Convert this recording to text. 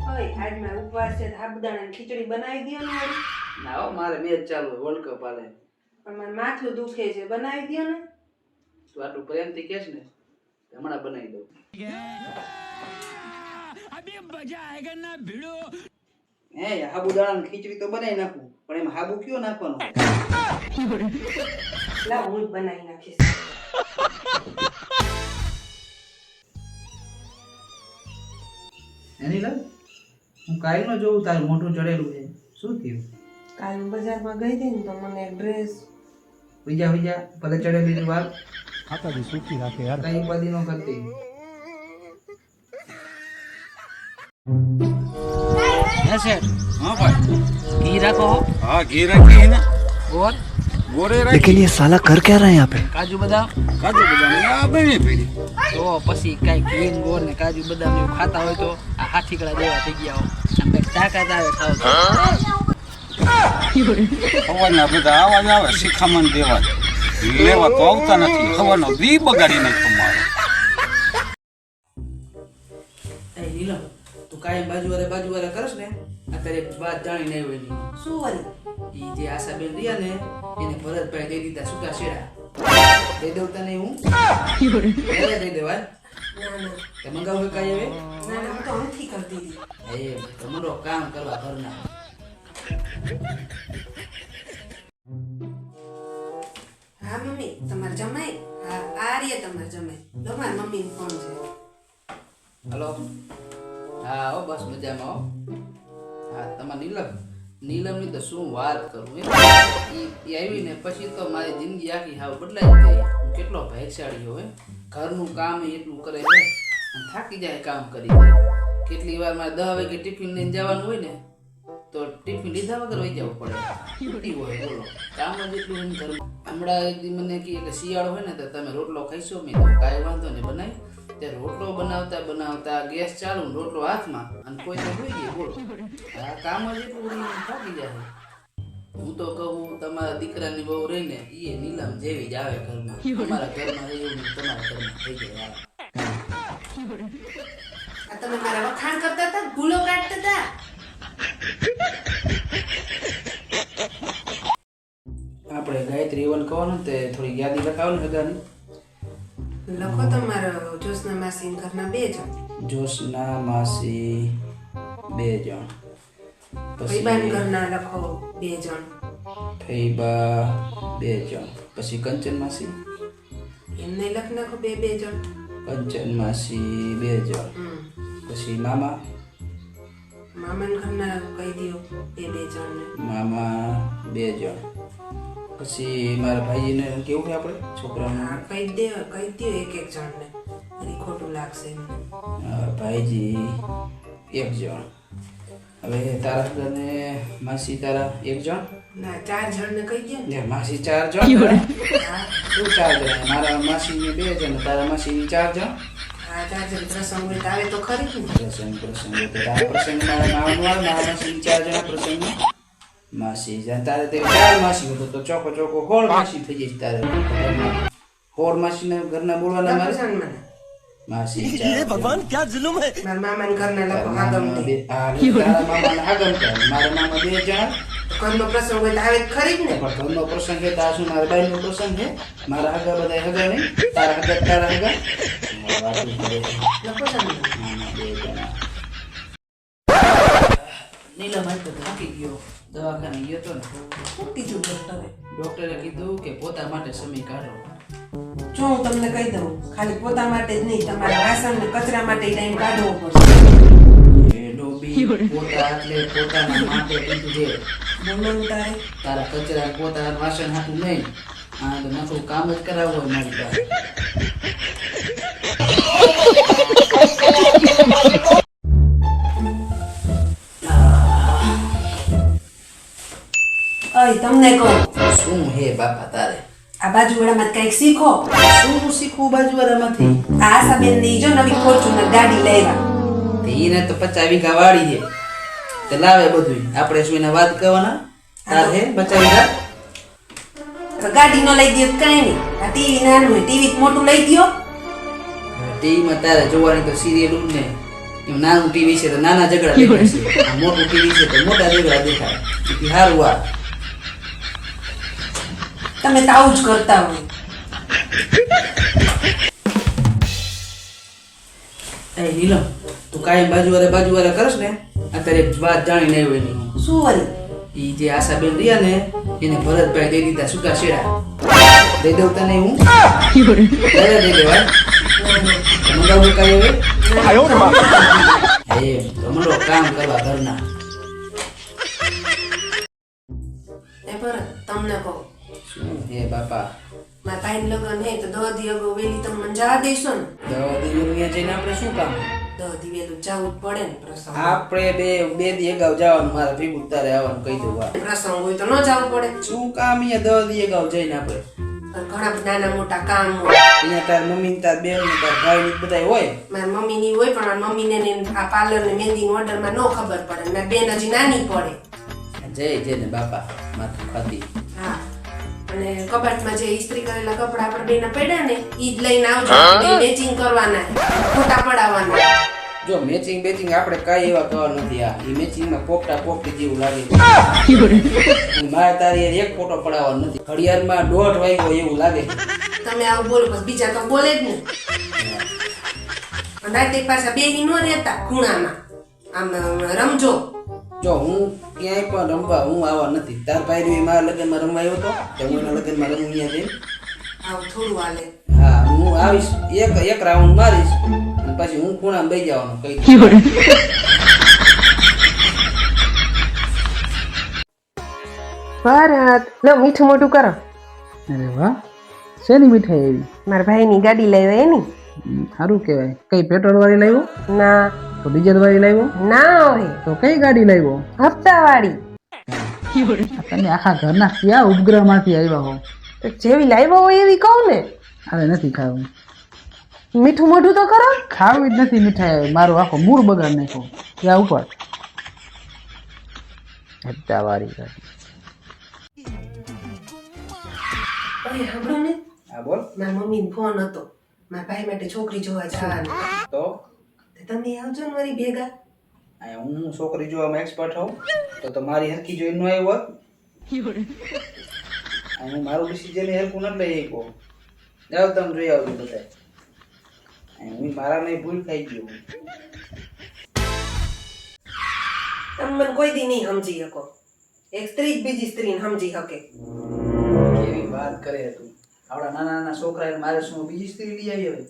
ઓય આજ માં ઉપવાસ છે સાબુદાણાની ખીચડી બનાવી દયો ને વળી. ના હો મારે મેચ ચાલુ વર્લ્ડ કપ હાલે. પણ મારું માથું દુખે છે બનાવી દયો ને. તું આટલું પ્રેમથી કહેશ ને તો હમણાં બનાવી દઉં. હે સાબુદાણાની ખીચડી તો બનાવી નાખું પણ એમાં સાબુ કયો નાખવાનો? લાવ હું જ બનાવી નાખીશ. એની લાવ હું કાઈ નો જોઉં તારું મોઢું ચડેલું છે. શું થયું? કાલ હું બજારમાં ગઈ હતી ને તો મને એક ડ્રેસ બીજા ભલે ચડેલી વાત માતાજી સુખી રાખે યાર. કઈ ઉપાધિ નો કરતી. हाँ भाई ઘી રાખો हाँ घी रखी है ना और गोरे रखी लेकिन ये साला कर क्या रहा है यहाँ पे? કાજુ બદામ काजू बदाम या बनी पड़ी તો પછી કઈ ઘી ગોળ ને કાજુ બદામ એવું ખાતા હોય તો આ હાથીકડા જેવા થઈ ગયા હો. આમ કઈક તાકાત આવે ખાવ તો. હવાના બધા આવાજ આવે શિખામણ દેવા લેવા તો આવતા નથી. હવાનો દી બગાડી નાખ્યો મારો. એ નીલમ તું કાયમ બાજુ વાળા કરસ ને અત્યારે એક વાત જાણી નહીં હોય ની. શું વળી? ઈ જે આશાબેન રહ્યા ને એને ભરતભાઈ દઈ દીધા સૂકા શેડા. દઈ દઉં તને હું પહેલા દઈ દેવાય ના ના તે મંગાવું કાંઈ હવે ના ના હું તો નથી કરતી હતી. એ તમારો કામ કરવા ઘરના. હા મમ્મી તમારે જમાય? હા આ રે તમારે જમાય. લો મારા મમ્મી નો ફોન છે. હલો હા હો બસ મજામાં હો. હા તમારે નીલમની તો શું વાત કરું એ આવી ને પછી તો મારી જિંદગી આખી હાવ બદલાઈ ગઈ. હું કેટલો ભાગ્યશાળી હોય. ઘરનું કામ એટલું કરે છે અને થાકી જાય કામ કરી. કેટલી વાર મારે 10 વાગે ટિફિન લઈને જવાનું હોય ને તો ટિફિન લીધા વગર વહી જવું પડે. છૂટી હોય બોલો કામ જ એટલું એમ ઘરમાં. હમણાં એક દી મને કહે કે શિયાળો હોય ને તો તમે રોટલો ખાઈશો? મેં કીધું કાંઈ વાંધો નહીં બનાવી. તે રોટલો બનાવતા ગેસ ચાલુ ને રોટલો હાથમાં અને કોઈ તો હોઈ ગઈ બોલો. આ કામ જ એટલું થાકી જાય. હું તો કહું તમારા દીકરાની બહુ રહીને એ નીલમ જેવી જ આવે ઘરમાં. તમારા ઘરમાં એવું નહીં તમારા ઘરમાં થઈ જાય. આ તમે મારા વખાણ કરતા હતા, ભૂલો કાઢતા હતા. આપણે ગાયત્રી એવન કહેવાનું તે થોડી યાદી લખાવો ને હગાની. લખો તમારો જોશના માસી ઘરના 2 જણ. જોશના માસી 2 જણ. ભાઈબાન ઘરના લખો 2 જણ. ફૈબા 2 જણ. પછી કંચન માસી એમને લખ નાખો 2 જણ. કંચન માસી 2 જણ. પછી મામા મામાન ઘરના કહી દો 2 જણ ને. મામા 2 જણ. પછી મારા ભાઈને કેવું કે આપણે છોકરાનું હા કહી દો એક જણ ને. અરે ખોટું લાગશે એમને. ભાઈજી 1 જણ. હવે તારા હગાને માસી તારા 1 જણ ના 4 જણ ને કહી દો ને. ને માસી 4 જણ. હા શું 4 જણ? મારા માસીને 2 જણ તારા માસીની 4 જણ. હા 4 જણ પ્રસંગ હોય તો આવે તો ખરી જ ને. પ્રસંગ તારા પ્રસંગ મારા મામાનું આવે મારા માસી 4 જણા પ્રસંગમાં માસી જાય તારે તે 4 માસી હતો તો ચોકો 16 માસી થઈ જઈશ તારે. 16 માસીના ઘરના બોલવાના મારે પ્રસંગ મને માસી 4 भगवान क्या जुलुम है? મારા મામાન ઘરના લખો આગમથી. તારા મામાના આગમ થાય. મારા મામા 2 જણા. ઘરનો પ્રસંગ હોય તો આવે તો ખરી જ ને. પણ ઘરનો પ્રસંગ છે તો આ શું મારા બાઈનો પ્રસંગ છે? મારા હગા બધા હગા નહીં તારા હગા તારા હગા વાતું કરે છે. લખો તમે. મામા 2 જણા. નીલમ તો થાકી ગયો. દવાખાને ગયો તો ને શું કીધું ડોક્ટરે? ડોક્ટરે કીધું કે પોતા માટે સમય કાઢો. જો હું તમને કહી દઉં ખાલી પોતા માટે જ નહીં તમારા વાસણ ને કચરા માટે ટાઈમ કાઢવો પડશે. એ ડોબી પોતા એટલે પોતાના માટે કીધું છે. બોલો ને તારે. તારા કચરા પોતા વાસણ હાથું નહીં. આ તો નકરું કામ જ કરાવવું હોય મારી પાસે. અય તમને કહું શું હે બાપા તારે? આ બાજુવાળામાં કંઈક શીખો. શું શીખવું બાજુવાળામાંથી? આ આશાબેન ની જો નવી ફોર્ચ્યુનર ગાડી લાવ્યા. એને તો 50 વીઘા વાડી છે તે લાવે બધું. આપણે શું એને વાત કરવાના? તાર હે 50 વીઘા? ગાડી નો લઈ દો કઈ નહીં. આ ટીવી નાનું ટીવી મોટું લઈ દો. ટીવીમાં તારે જોવાની તો સિરિયલ ને એમ નાનું ટીવી છે તો નાના ઝઘડા દેખાય છે, આ મોટું ટીવી છે તો મોટા ઝઘડા દેખાય. એ સારું આ તમે તો આવું જ કરતા હોય. એ નીલમ, તું કાયમ બાજુવાળા કરસ ને, અત્યારે એક વાત જાણી નહીં હોય નહીં. શું વળી? ઈ જે આશાબેન રહ્યા ને એને ભરતભાઈ દઈ દીધા સૂકા શેડા. દઈ દઉં તને હું? ત્યારે દઈ દેવાય. મંગાવું કાંઈ હવે? મંડો કામ કરવા ઘરના. એ ભરત, તમને કહું, શું હે બાપા, મારા ભાઈનું લગ્ન હે તો 10 દી અગાઉ વહેલી તમે મને જવા દેશો ને? દવા દીવાનું ત્યાં જઈને આપણે શું કામ? 10 દી વહેલું જવું જ પડે ને પ્રસંગ. આપણે બે દી અગાઉ જવાનું, મારે ભેગું તારે આવવાનું કહી દઉં. પ્રસંગ હોય તો ન જવું પડે. શું કામ અહીંયા 10 દી અગાઉ જઈને આપણે? પણ ઘણા બધા નાના મોટા કામ હોય. અહીંયા તાર મમ્મી તાર બેન તાર ભાઈ ને બધા હોય. મારી મમ્મીની હોય પણ મારી મમ્મીને ને આ પાર્લર ને મહેંદીની ઓર્ડરમાં ન ખબર પડે. મારી બેન હજી નાની પડે. જય ને બાપા માથું ખાતી. હા, અને કબાટમાં જે ઇસ્ત્રી કરેલા કપડા આપણે બેના પડ્યા ને ઈ જ લઈને આવજો. બે મેચિંગ કરવાના, ફોટા પડાવવાના. જો મેચિંગ આપણે કાંઈ એવા કરવાનું નથી. આ ઈ મેચિંગમાં પોપટી જેવું લાગે. મારે તારી હારે એક ફોટો પડાવવાનો નથી. ઘડિયાળમાં 1:30 વાગ્યો એવું લાગે. તમે આવું બોલો પછી બીજા તો બોલે જ ને. અને રાતે પાછા બેહી ન રહેતા ખૂણામાં, આમ રમજો. જો હું ક્યાંય પણ રમવા હું આવા નથી. તાર ભાઈ મારા લગ્નમાં રમવા આવ્યો હતો તો હું એના લગ્નમાં રમું અહીંયા જઈને. આવું થોડું હાલે. હા, હું આવીશ, એક રાઉન્ડ મારીશ અને પછી હું ખૂણામાં બેસી જવાનું કઈ ભારત લો મીઠું મોટું કરો. અરે વાહ, શેની મીઠાઈ એવી? મારા ભાઈની ગાડી લાવ્યા એની. સારું કહેવાય. કઈ પેટ્રોલ વાળી લાવ્યો? ના તો ડીઝલ વાળી લાવ્યો? ના હોય, તો કઈ ગાડી લાવ્યો? હપ્તા વાળી. તમે આખા ઘરના ક્યાં ઉપગ્રહ માંથી આવ્યા હો? તો જેવી લાવ્યા હોય એવી કહું ને. અરે નથી ખાવું. મીઠું મોઢું તો કરો. ખાવી જ નથી મીઠાઈ. મારો આખો મૂળ બગાડ નાખો. ત્યાં ઉપર હપ્તા વાળી ગાડી. અરે સાંભળો ને, હા બોલ. મારા મમ્મીનો ફોન હતો, મારા ભાઈ માટે છોકરી જોવા જવાનું. તો તમે આવજો ને મારી ભેગા. હું છોકરી જોવામાં એક્સપર્ટ હોઉં તો મારી હરકી જોઈને ન આવ્યો હોત. હું મારું ડિસિઝન હરકું નથી લઈ શકો. જાઓ તમે જોઈ આવજો બધા. હું મારા નહીં ભૂલ ખાઈ ગયો. તમે મને કોઈ દી નહીં સમજી શકો. એક સ્ત્રી જ બીજી સ્ત્રીને સમજી શકે. કેવી વાત કરે તું. આવડા નાના છોકરાને મારે શું બીજી સ્ત્રી લઈ આવી હવે?